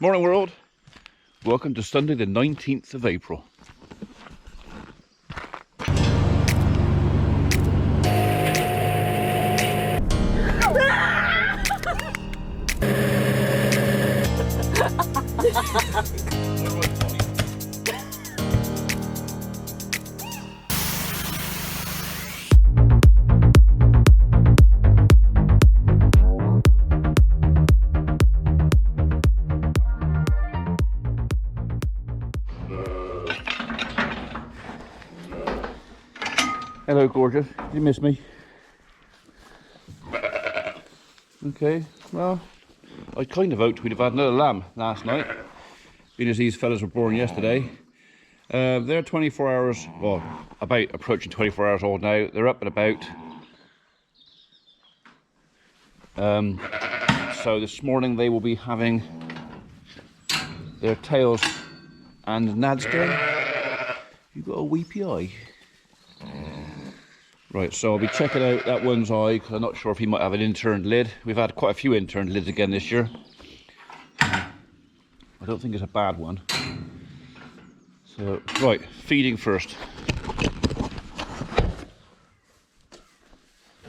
Morning world, welcome to Sunday the 19th of April. Hello gorgeous, did you miss me? Okay, well, I kind of hoped we'd have had another lamb last night, being as these fellas were born yesterday. They're 24 hours, well, about approaching 24 hours old now. They're up and about. So this morning they will be having their tails and nads done. You've got a weepy eye. Right, so I'll be checking out that one's eye because I'm not sure if he might have an interned lid. We've had quite a few interned lids again this year. I don't think it's a bad one. So, right, feeding first.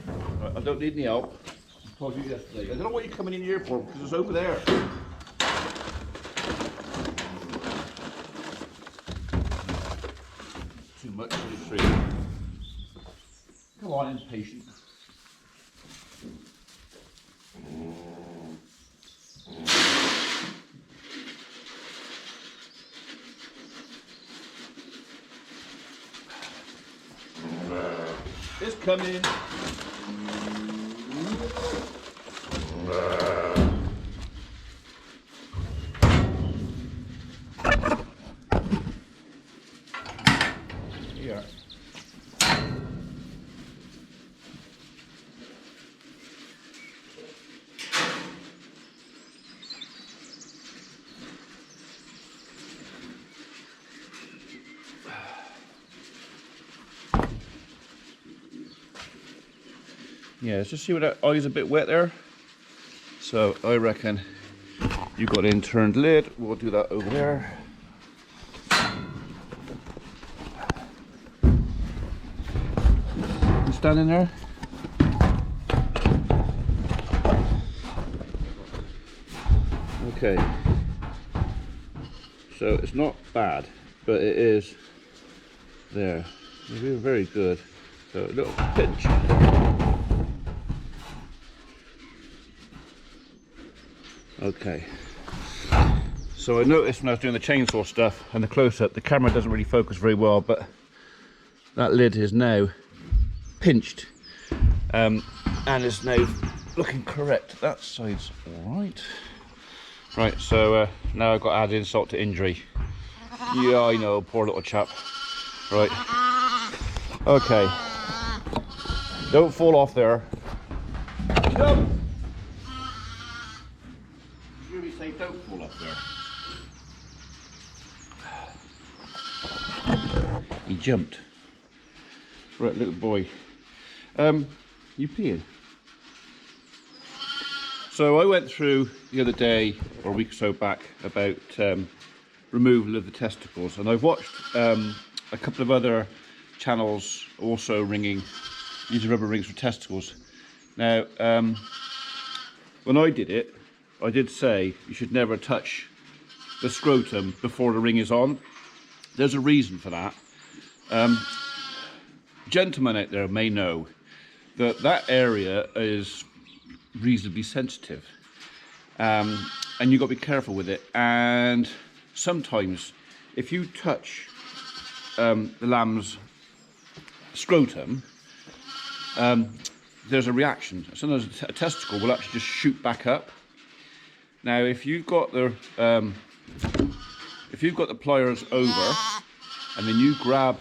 Right, I don't need any help. I told you yesterday. I don't know what you're coming in here for because it's over there. Too much for the tree. Come on, impatient. It's coming. Here. Yeah, let's just see what that eye's a bit wet there. So I reckon you've got an interned lid. We'll do that over there. You standing there? Okay. So it's not bad, but it is there. You're very good. So a little pinch. Okay, so I noticed when I was doing the chainsaw stuff and the close-up, the camera doesn't really focus very well, but that lid is now pinched and is now looking correct. That side's all right. Right, so now I've got to add insult to injury. Yeah, I know, poor little chap. Right, okay, don't fall off there. Jump! Say don't fall up there. He jumped. Right, little boy. You peeing? So I went through the other day, or a week or so back, about removal of the testicles, and I've watched a couple of other channels also using rubber rings for testicles. Now, when I did it, I did say you should never touch the scrotum before the ring is on. There's a reason for that. Gentlemen out there may know that that area is reasonably sensitive, and you've got to be careful with it. And sometimes if you touch the lamb's scrotum, there's a reaction. Sometimes a testicle will actually just shoot back up. Now, if you've got the pliers over, and then you grab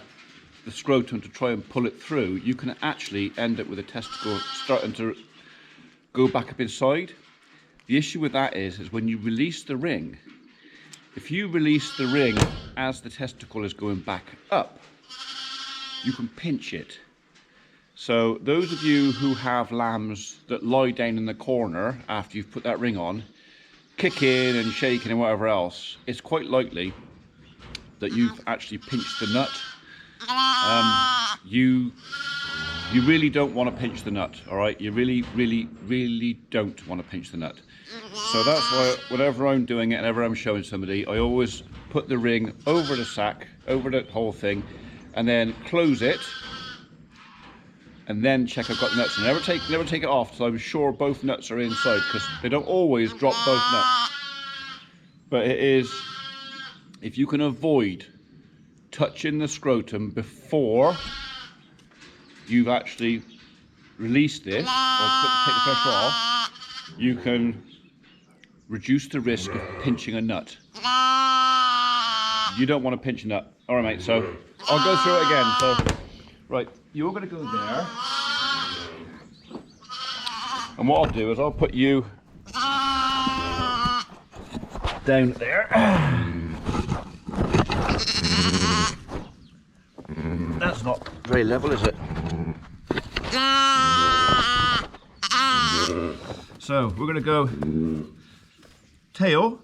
the scrotum to try and pull it through, you can actually end up with a testicle starting to go back up inside. The issue with that is when you release the ring, if you release the ring as the testicle is going back up, you can pinch it. So those of you who have lambs that lie down in the corner after you've put that ring on, kicking and shaking and whatever else, it's quite likely that you've actually pinched the nut. You really don't want to pinch the nut, all right? You really don't want to pinch the nut. So that's why whenever I'm doing it, whenever I'm showing somebody, I always put the ring over the sack, over the whole thing, and then close it, and then check I've got the nuts. And never take it off till I'm sure both nuts are inside, because they don't always drop both nuts. But it is, if you can avoid touching the scrotum before you've actually released this, or take the pressure off, you can reduce the risk of pinching a nut. You don't want to pinch a nut. All right, mate, so I'll go through it again. So, right, you're going to go there. And what I'll do is I'll put you down there. That's not very level, is it? So we're going to go tail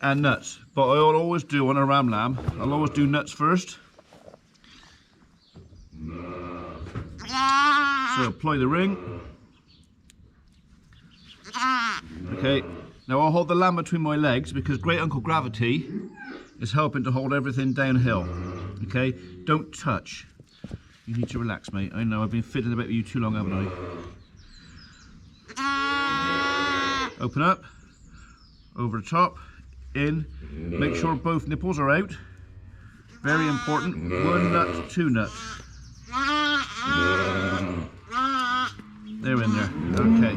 and nuts, but I'll always do on a ram lamb, I'll always do nuts first. So apply the ring. Okay, now I'll hold the lamb between my legs because Great Uncle Gravity is helping to hold everything downhill. Okay, don't touch. You need to relax, mate. I know I've been fiddling about with you too long, haven't I? Open up, over the top, in. Make sure both nipples are out. Very important. One nut, two nuts. They're in there. Okay.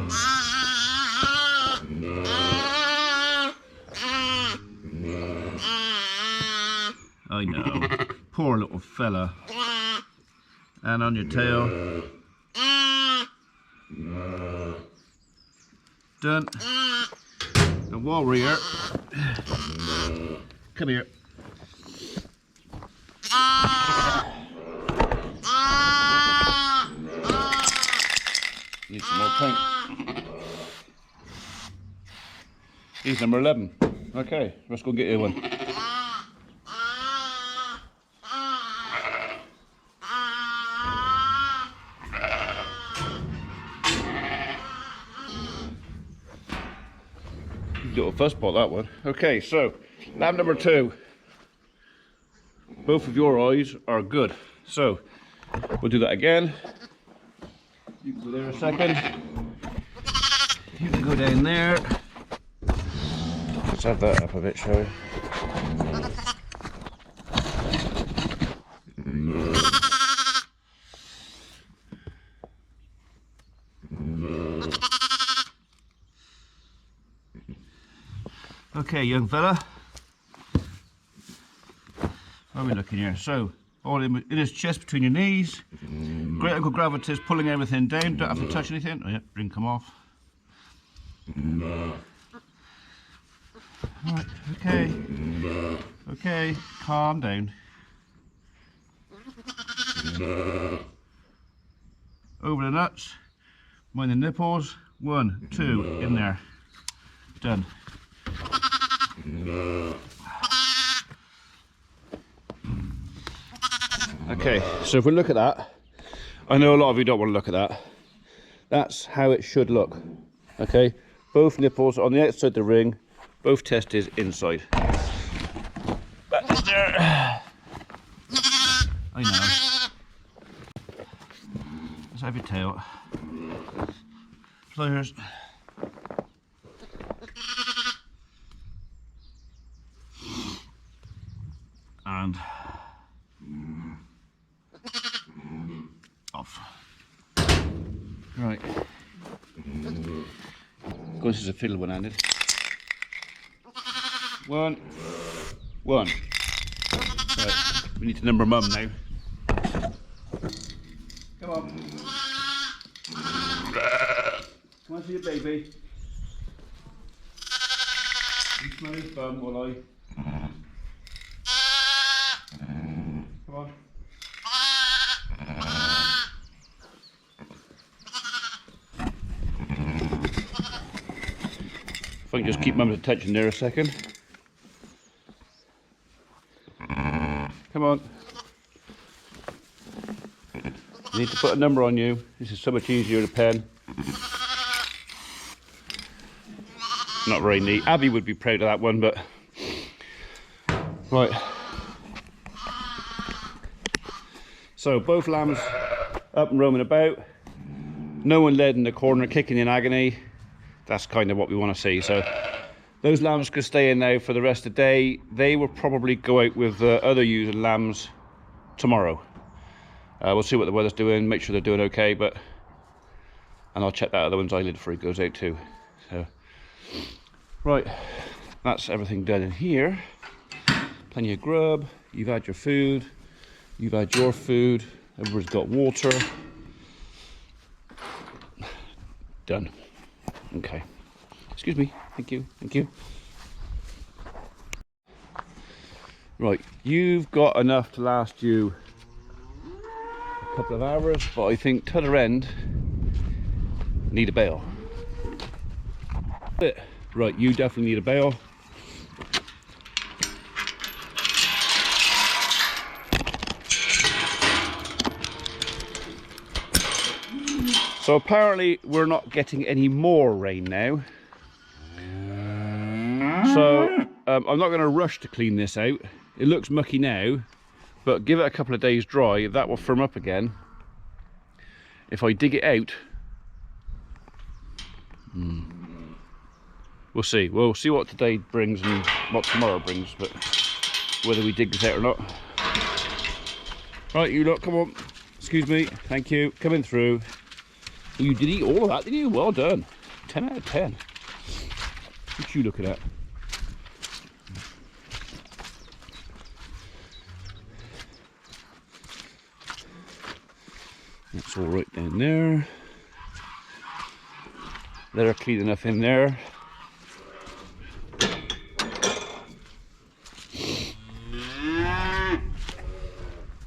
I know. Poor little fella. And on your tail. Done. And while we're here, come here. Need some more paint. Here's number 11. Okay, let's go get you one. Little fuzzball, that one. Okay, so lamb number 2. Both of your eyes are good. So we'll do that again. You can go there a second. You can go down there. Let's have that up a bit, shall we? Okay, young fella. Where are we looking here? So, all in his chest between your knees. Great Uncle Gravity is pulling everything down. Don't have to touch anything. Oh, yeah, ring come off. Right, okay. Okay, calm down. Over the nuts. Mind the nipples. 1, 2, in there. Done. Okay, so if we look at that, I know a lot of you don't want to look at that. That's how it should look. Okay, both nipples on the outside of the ring, both testes inside. That is there. I know. Let's have your tail. Pliers. And off. Right. This is a fiddle one-handed. 1, 1. Right. We need to number mum now. Come on. Come on, see your baby. You smell his bum while I. Come on. If I I can just keep Mum's attention there a second. Come on. I need to put a number on you. This is so much easier with a pen. Not very neat. Abby would be proud of that one, but... Right. So, both lambs up and roaming about. No one led in the corner, kicking in agony. That's kind of what we want to see. So, those lambs could stay in now for the rest of the day. They will probably go out with other ewes and lambs tomorrow. We'll see what the weather's doing, make sure they're doing okay, and I'll check that other one's eyelid before he goes out too. So, right, that's everything done in here. Plenty of grub, you've had your food, you've had your food, everybody's got water. Done. Okay. Excuse me, thank you, thank you. Right, you've got enough to last you a couple of hours, but I think t'other end need a bale. Right, you definitely need a bale. So apparently we're not getting any more rain now. So I'm not going to rush to clean this out. It looks mucky now, but give it a couple of days dry, that will firm up again. If I dig it out, we'll see. We'll see what today brings and what tomorrow brings, but whether we dig this out or not. Right, you lot, come on. Excuse me, thank you. Coming through. You did eat all of that, didn't you? Well done. 10 out of 10. What you looking at? That's all right down there. They're clean enough in there.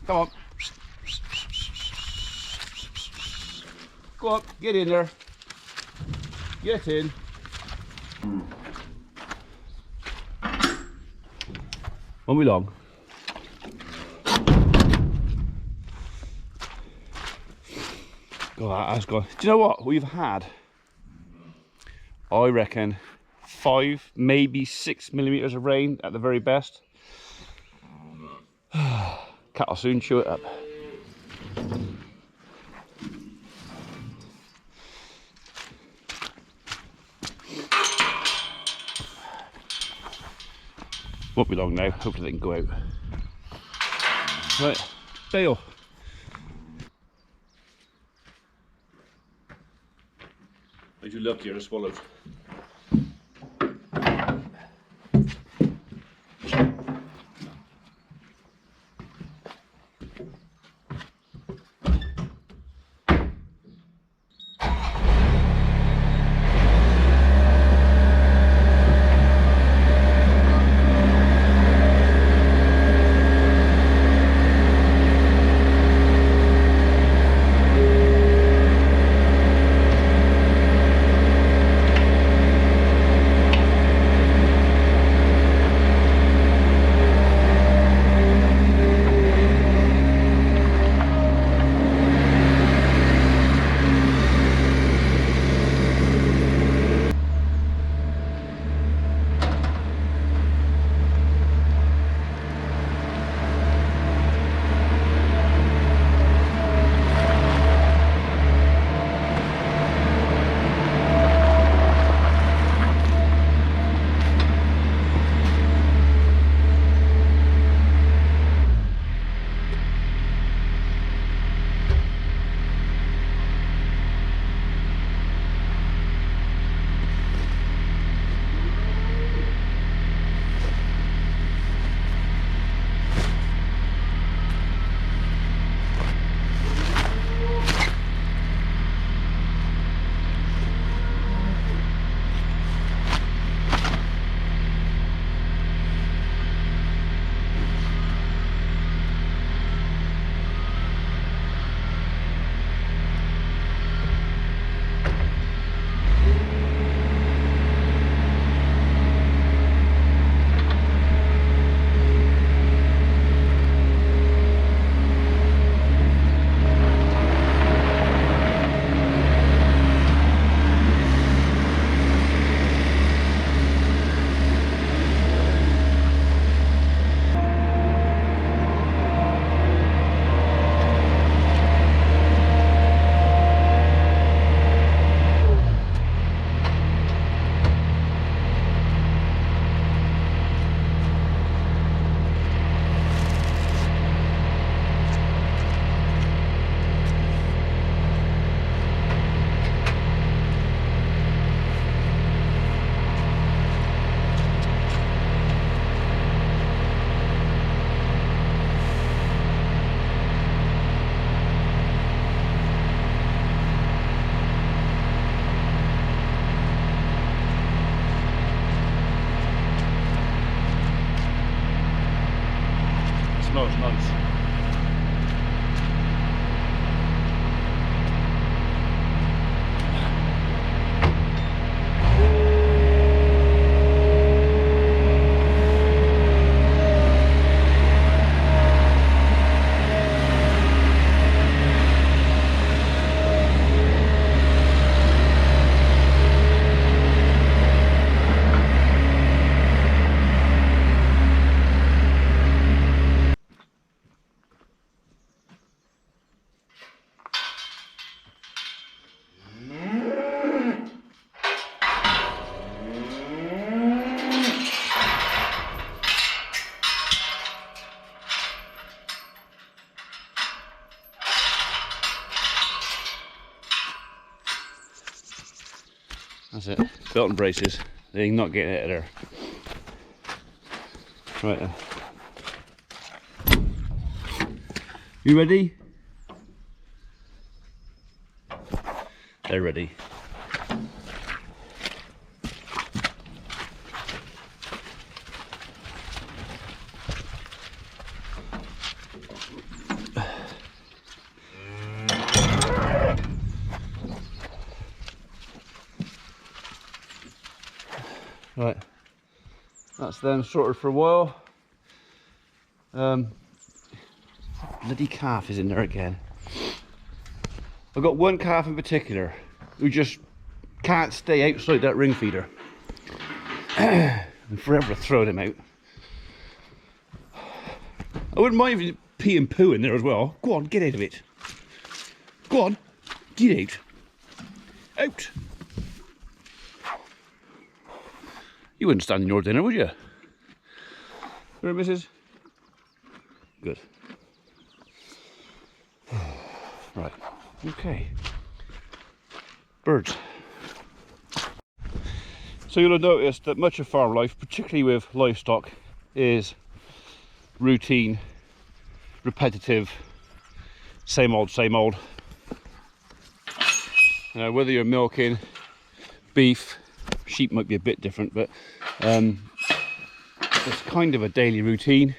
Come on. Go on, get in there. Get in. Won't be long. God, that's gone. Do you know what? We've had, I reckon, 5, maybe 6 millimeters of rain at the very best. Cat will soon chew it up. Won't be long now, hopefully they can go out. Right, bale. I do love to hear the swallows. smells nice. That's it, belt and braces, they're not getting it there. Right then. You ready? They're ready. Right, that's them sorted for a while. Bloody calf is in there again. I've got one calf in particular who just can't stay outside that ring feeder. I'm forever throwing him out. I wouldn't mind if you pee and poo in there as well. Go on, get out of it. Go on, get out. Out. You wouldn't stand in your dinner, would you? Right, missus? Good. Right, okay. Birds. So you'll have noticed that much of farm life, particularly with livestock, is routine, repetitive, same old, same old. Whether you're milking, beef, sheep might be a bit different, but it's kind of a daily routine,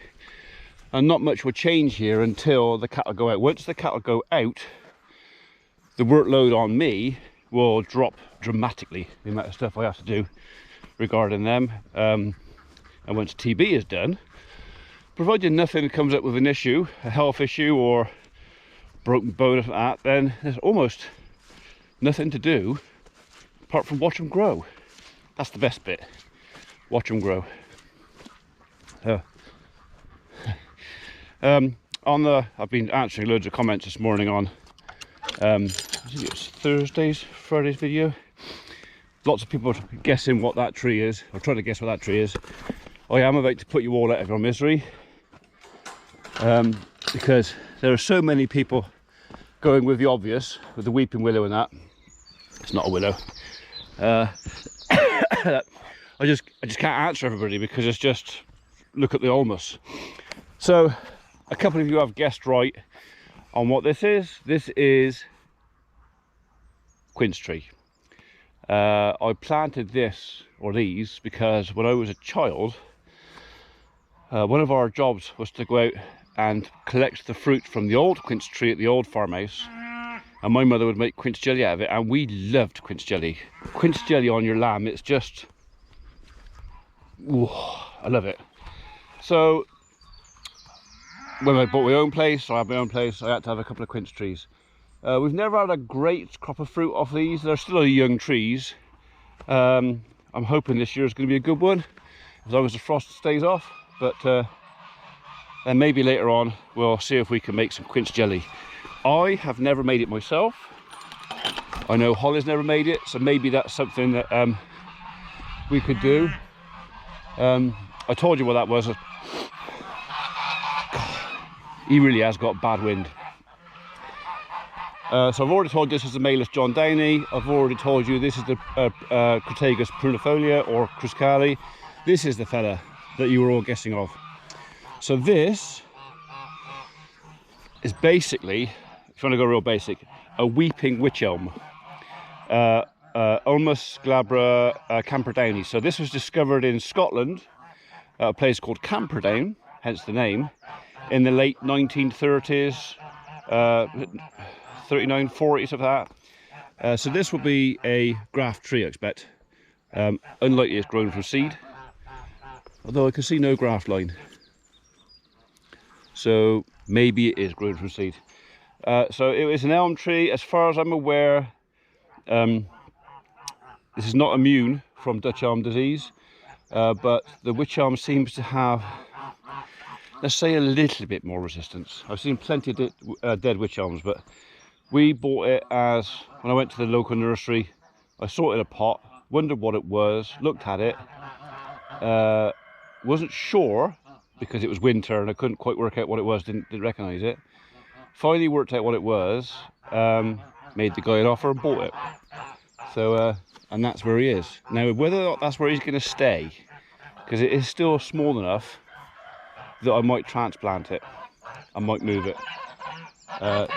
and not much will change here until the cattle go out. Once the cattle go out, the workload on me will drop dramatically, the amount of stuff I have to do regarding them. And once TB is done, provided nothing comes up with an issue, a health issue or broken bone or that, then there's almost nothing to do apart from watch them grow. That's the best bit. Watch them grow. I've been answering loads of comments this morning on I think it's Friday's video. Lots of people guessing what that tree is, or trying to guess what that tree is. I am about to put you all out of your misery, because there are so many people going with the obvious, with the weeping willow and that. It's not a willow. I just can't answer everybody, because it's just, look at the ulmus. So a couple of you have guessed right on what this is. This is quince tree. I planted this, or these, because when I was a child, one of our jobs was to go out and collect the fruit from the old quince tree at the old farmhouse, and my mother would make quince jelly out of it, and we loved quince jelly. Quince jelly on your lamb, it's just, ooh, I love it. So when I bought my own place, I had my own place, I had to have a couple of quince trees. We've never had a great crop of fruit off these. They're still young trees. I'm hoping this year is going to be a good one, as long as the frost stays off. But then maybe later on we'll see if we can make some quince jelly. I have never made it myself. I know Holly's never made it, so maybe that's something that we could do. I told you what that was. He really has got bad wind. So I've already told you this is the Malus John Downey. I've already told you this is the Crataegus prunifolia, or Cruscali. This is the fella that you were all guessing of. So this is basically, if you want to go real basic, a weeping witch elm. Ulmus glabra Camperdowney. So this was discovered in Scotland, a place called Camperdown, hence the name. in the late 1930s, 39, 40, something like that. So this will be a graft tree, I expect. Unlikely it's grown from seed, although I can see no graft line. So maybe it is grown from seed. So it was an elm tree. As far as I'm aware, this is not immune from Dutch elm disease, but the wych elm seems to have, let's say, a little bit more resistance. I've seen plenty of dead wych elms, but we bought it as, when I went to the local nursery, I saw it in a pot, wondered what it was, looked at it, wasn't sure because it was winter and I couldn't quite work out what it was, didn't recognise it. Finally worked out what it was, made the guy an offer and bought it. So, and that's where he is. Now, whether or not that's where he's going to stay, because it is still small enough that I might transplant it. I might move it.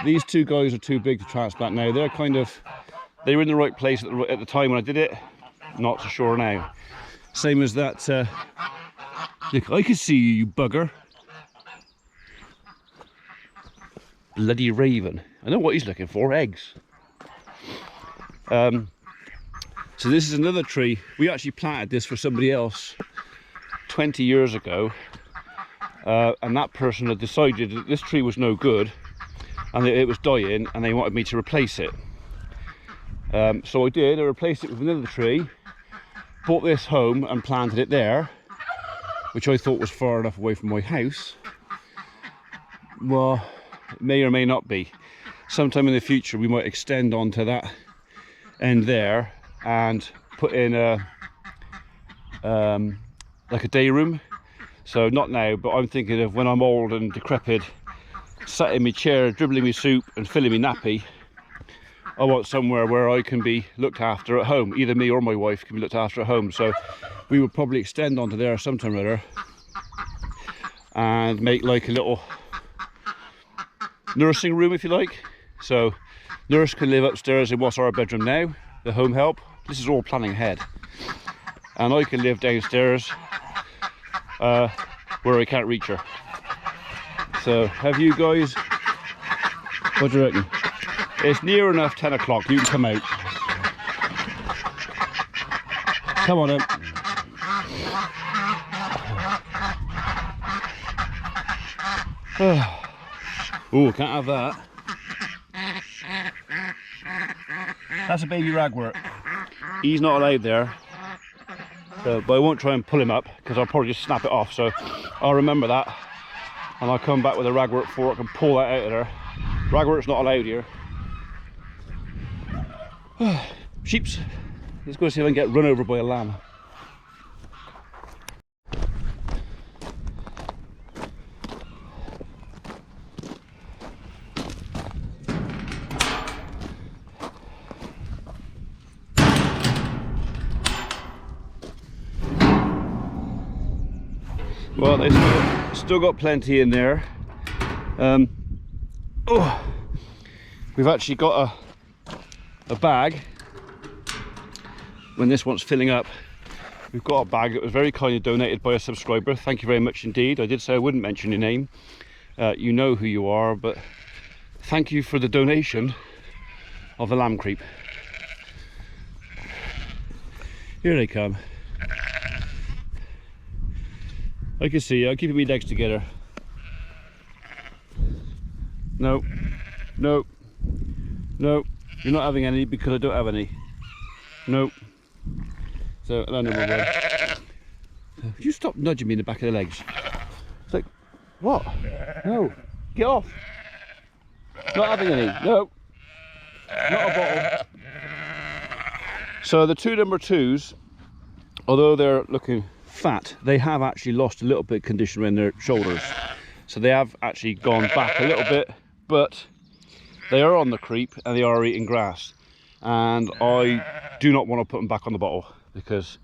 These two guys are too big to transplant now. They're kind of, they were in the right place at the time when I did it. Not so sure now. Same as that, look, I can see you, you bugger. Bloody raven. I know what he's looking for, eggs. So this is another tree. We actually planted this for somebody else 20 years ago. And that person had decided that this tree was no good and it was dying and they wanted me to replace it. So I did. I replaced it with another tree, brought this home and planted it there, which I thought was far enough away from my house. Well, it may or may not be. Sometime in the future we might extend onto that end there and put in a like a day room. So not now, but I'm thinking of when I'm old and decrepit, sat in my chair dribbling my soup and filling my nappy, I want somewhere where I can be looked after at home. Either me or my wife can be looked after at home. So we would probably extend onto there sometime or other and make like a little nursing room, if you like. So nurse can live upstairs in what's our bedroom now, the home help. This is all planning ahead. And I can live downstairs where I can't reach her. So have you guys, what do you reckon? It's near enough 10 o'clock, you can come out. Come on in. Oh, can't have that. That's a baby ragwort. He's not allowed there. So, but I won't try and pull him up because I'll probably just snap it off. So I'll remember that and I'll come back with a ragwort fork and pull that out of there. Ragwort's not allowed here. Sheeps. Let's go see if I can get run over by a lamb. Well, they still got plenty in there. Oh, we've actually got a bag. When this one's filling up, we've got a bag that was very kindly donated by a subscriber. Thank you very much indeed. I did say I wouldn't mention your name. You know who you are, but thank you for the donation of the lamb creep. Here they come. I can see you. I'm keeping my legs together. No, no, no. You're not having any because I don't have any. Nope. So I don't know my way. You stop nudging me in the back of the legs. It's like, what? No, get off. Not having any. No, not a bottle. So the two number twos, although they're looking fat, they have actually lost a little bit of condition in their shoulders. So they have actually gone back a little bit, but they are on the creep and they are eating grass. And I do not want to put them back on the bottle because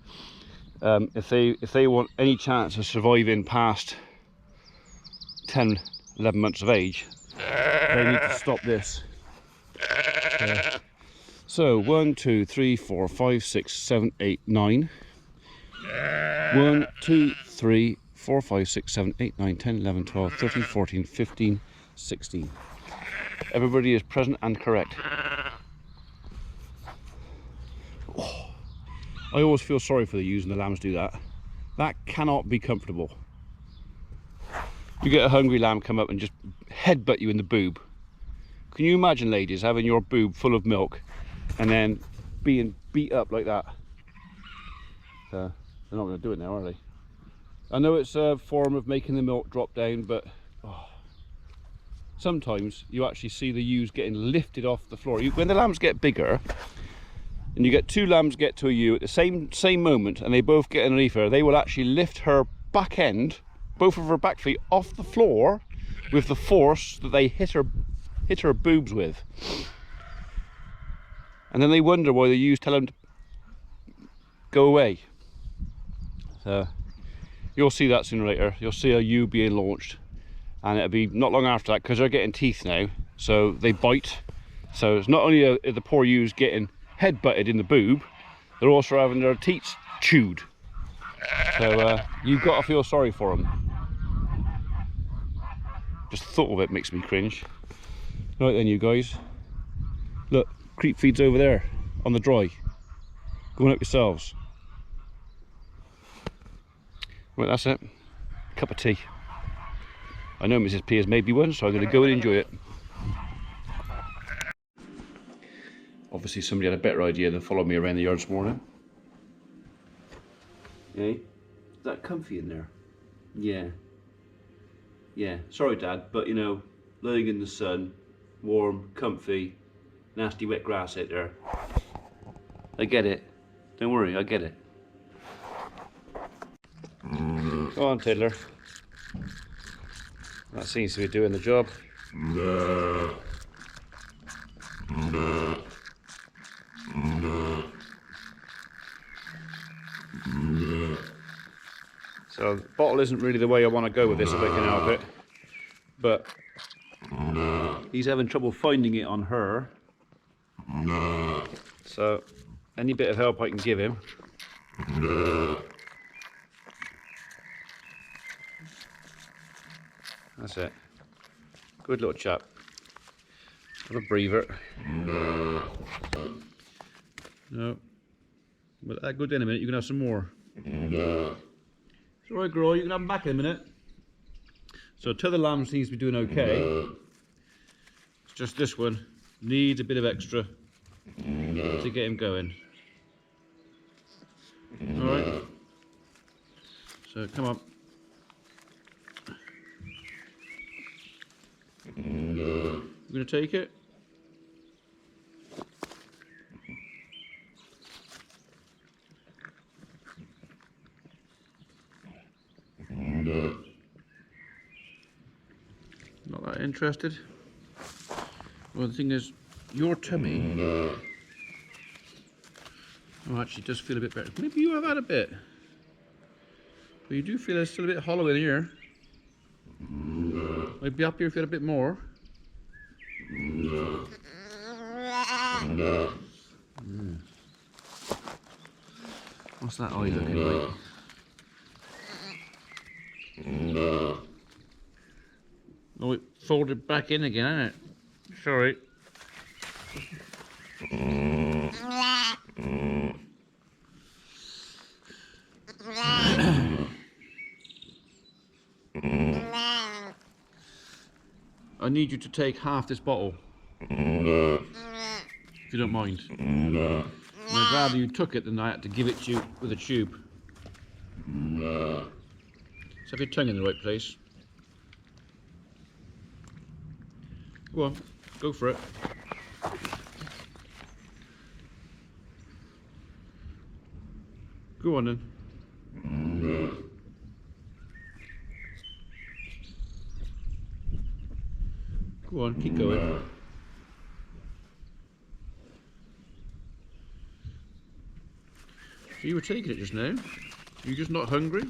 if they want any chance of surviving past 10, 11 months of age, they need to stop this. So 1, 2, 3, 4, 5, 6, 7, 8, 9. 1, 2, 3, 4, 5, 6, 7, 8, 9, 10, 11, 12, 13, 14, 15, 16. Everybody is present and correct. Oh, I always feel sorry for the ewes and the lambs do that. That cannot be comfortable. You get a hungry lamb come up and just headbutt you in the boob. Can you imagine, ladies, having your boob full of milk and then being beat up like that? They're not going to do it now, are they? I know it's a form of making the milk drop down, but sometimes you actually see the ewes getting lifted off the floor. When the lambs get bigger, and you get two lambs get to a ewe at the same moment, and they both get underneath her, they will actually lift her back end, both of her back feet, off the floor with the force that they hit her boobs with. And then they wonder why the ewes tell them to go away. So you'll see that sooner or later. You'll see a ewe being launched, and it'll be not long after that, because they're getting teeth now, so they bite. So it's not only the poor ewes getting head butted in the boob, they're also having their teeth chewed. So you've got to feel sorry for them. Just thought of it makes me cringe. Right then, you guys, look, creep feed's over there on the dry. Go and up yourselves. Right, that's it. Cup of tea. I know Mrs. P has made me one, so I'm going to go and enjoy it. Obviously somebody had a better idea than follow me around the yard this morning. Hey, is that comfy in there? Yeah. Yeah, sorry Dad, but you know, laying in the sun, warm, comfy, nasty wet grass out there. I get it. Don't worry, I get it. Go on, Tiddler. That seems to be doing the job. So the bottle isn't really the way I want to go with this if I can help it, but he's having trouble finding it on her, so any bit of help I can give him. That's it. Good little chap. Have a breather. No. But that good in a minute, you can have some more. It's alright, girl, you can have them back in a minute. So t'other lamb seems to be doing okay. It's just this one needs a bit of extra to get him going. Alright. So come on. You gonna take it? Not that interested. Well, the thing is, your tummy. Oh, actually, it does feel a bit better. Maybe you have had a bit. But you do feel it's still a bit hollow in here. I'd be happier if you had a bit more. What's that eye looking like? Oh, it folded back in again, hasn't it? Sorry. I need you to take half this bottle, if you don't mind. And I'd rather you took it than I had to give it to you with a tube. So have your tongue in the right place. Go on, go for it. Go on then. Go on, keep going. So you were taking it just now? You're just not hungry?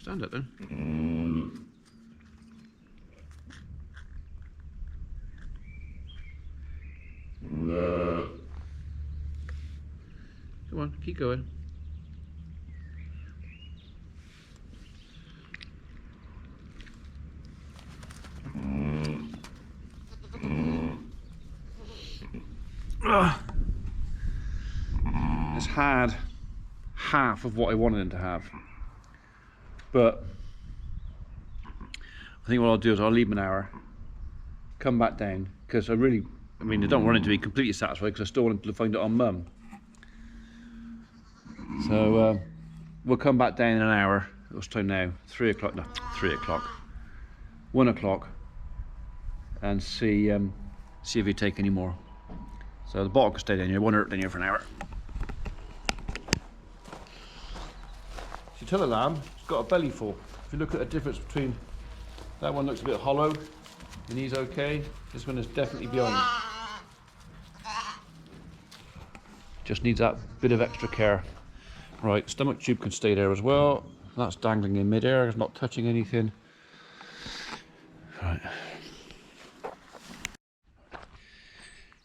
Stand up then. Come on, keep going. It's had half of what I wanted him to have, but I think what I'll do is I'll leave him an hour, come back down, because I don't want him to be completely satisfied, because I still want him to find it on mum. So we'll come back down in an hour. What's time now? 3 o'clock, no, 3 o'clock, 1 o'clock, and see if he take any more. So the bottle can stay down here, won't hurt down here for an hour. Tell a lamb, it's got a belly full. If you look at the difference between that one, looks a bit hollow and he's okay. This one is definitely behind. Just needs that bit of extra care. Right, stomach tube can stay there as well. That's dangling in mid-air, it's not touching anything. Right.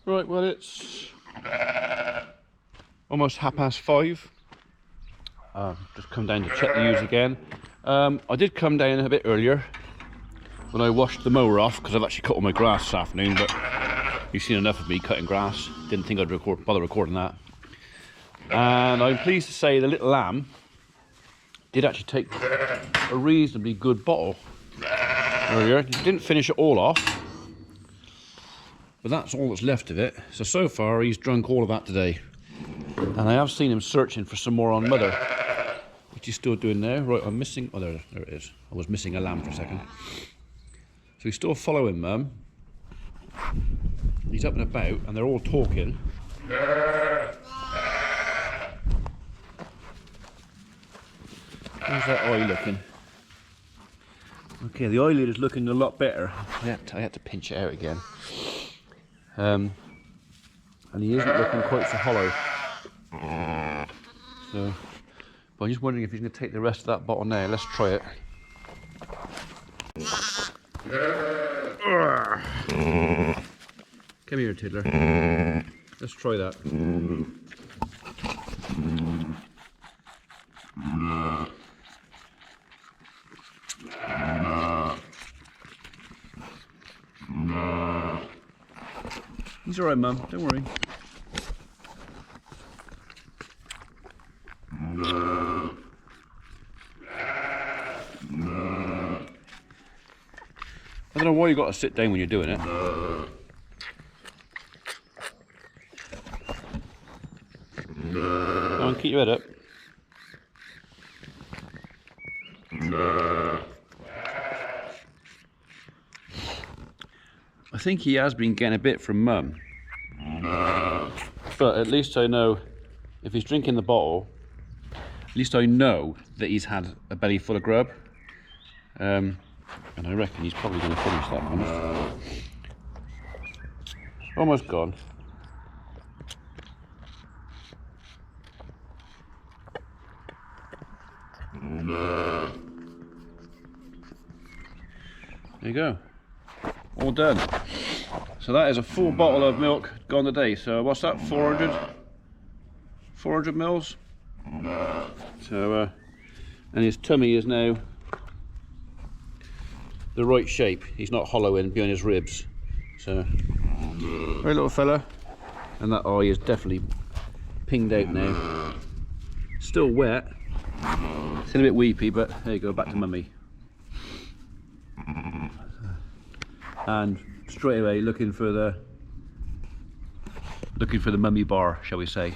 Right, well, it's almost 5:30. Just come down to check the ewes again. I did come down a bit earlier when I washed the mower off, because I've actually cut all my grass this afternoon, but you've seen enough of me cutting grass. Didn't think I'd bother recording that. And I'm pleased to say the little lamb did actually take a reasonably good bottle earlier. He didn't finish it all off, but that's all that's left of it. So far he's drunk all of that today. And I have seen him searching for some more on mother, which he's still doing now. Right, I'm missing, oh there it is. I was missing a lamb for a second. So he's still following mum. He's up and about and they're all talking. How's that eye looking? Okay, the eyelid is looking a lot better. I had to pinch it out again. And he isn't looking quite so hollow. So, but I'm just wondering if he's going to take the rest of that bottle now. Let's try it. Come here, Tiddler. Let's try that. He's alright, Mum, don't worry. I don't know why you got to sit down when you're doing it. Come on, keep your head up. I think he has been getting a bit from Mum. But at least I know, if he's drinking the bottle, at least I know that he's had a belly full of grub. And I reckon he's probably going to finish that one. Almost gone. There you go. All done. So that is a full bottle of milk gone today. So what's that, 400 mils? So and his tummy is now the right shape. He's not hollow in behind his ribs. So very little fella. And that eye is definitely pinged out now. Still wet. Still a bit weepy, but there you go, back to mummy. And straight away looking for the mummy bar, shall we say.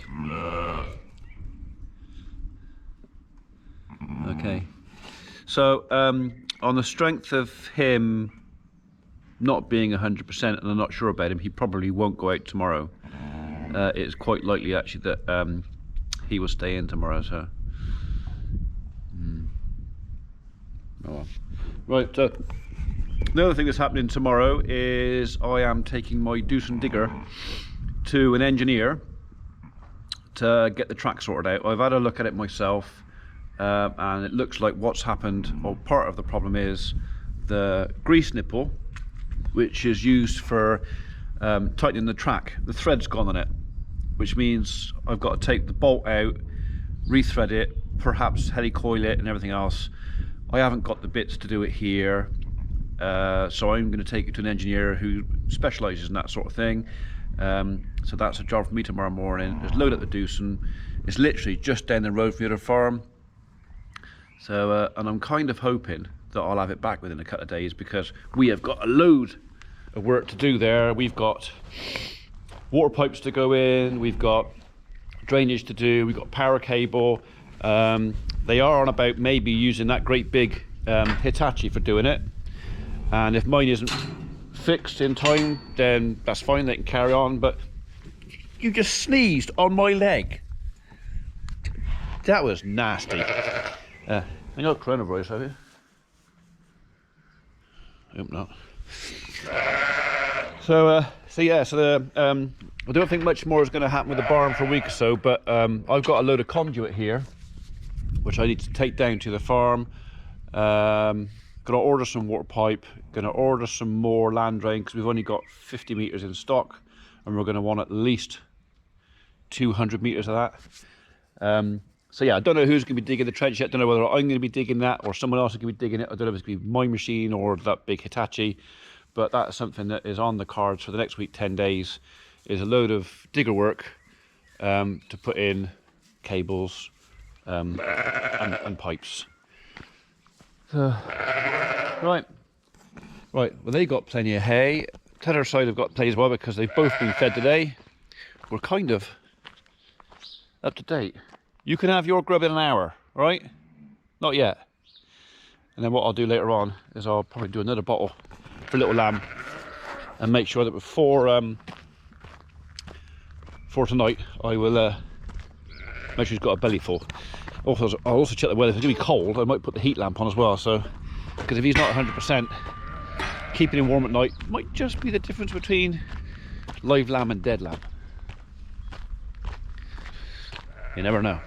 Okay, so on the strength of him not being 100%, and I'm not sure about him, he probably won't go out tomorrow. It's quite likely actually that he will stay in tomorrow, so oh well. Right, the other thing that's happening tomorrow is I am taking my Doosan digger to an engineer to get the track sorted out. I've had a look at it myself, and it looks like what's happened, or part of the problem is the grease nipple, which is used for tightening the track. The thread's gone on it, which means I've got to take the bolt out, rethread it, perhaps helicoil it and everything else. I haven't got the bits to do it here. So I'm going to take it to an engineer who specialises in that sort of thing. So that's a job for me tomorrow morning. There's a load at the Doosan. It's literally just down the road from the other farm. So, and I'm kind of hoping that I'll have it back within a couple of days, because we have got a load of work to do there. We've got water pipes to go in, we've got drainage to do, we've got power cable. They are on about maybe using that great big Hitachi for doing it. And if mine isn't fixed in time, then that's fine, they can carry on. But you just sneezed on my leg. That was nasty. You got coronavirus, have you? Hope not. So I don't think much more is going to happen with the barn for a week or so, but I've got a load of conduit here which I need to take down to the farm. Gonna order some water pipe, gonna order some more land drain, because we've only got 50 meters in stock and we're gonna want at least 200 meters of that. So yeah, I don't know who's gonna be digging the trench yet. Don't know whether I'm gonna be digging that or someone else is gonna be digging it. I don't know if it's gonna be my machine or that big Hitachi, but that's something that is on the cards for the next week, 10 days, is a load of digger work to put in cables and pipes. So, right, well, they got plenty of hay. The other side have got plenty as well, because they've both been fed today. We're kind of up to date. You can have your grub in an hour, right? Not yet. And then what I'll do later on is I'll probably do another bottle for little lamb, and make sure that before for tonight I will make sure he's got a belly full. Also, I'll also check the weather. If it's going to be cold, I might put the heat lamp on as well. So, because if he's not 100%, keeping him warm at night might just be the difference between live lamb and dead lamb. You never know.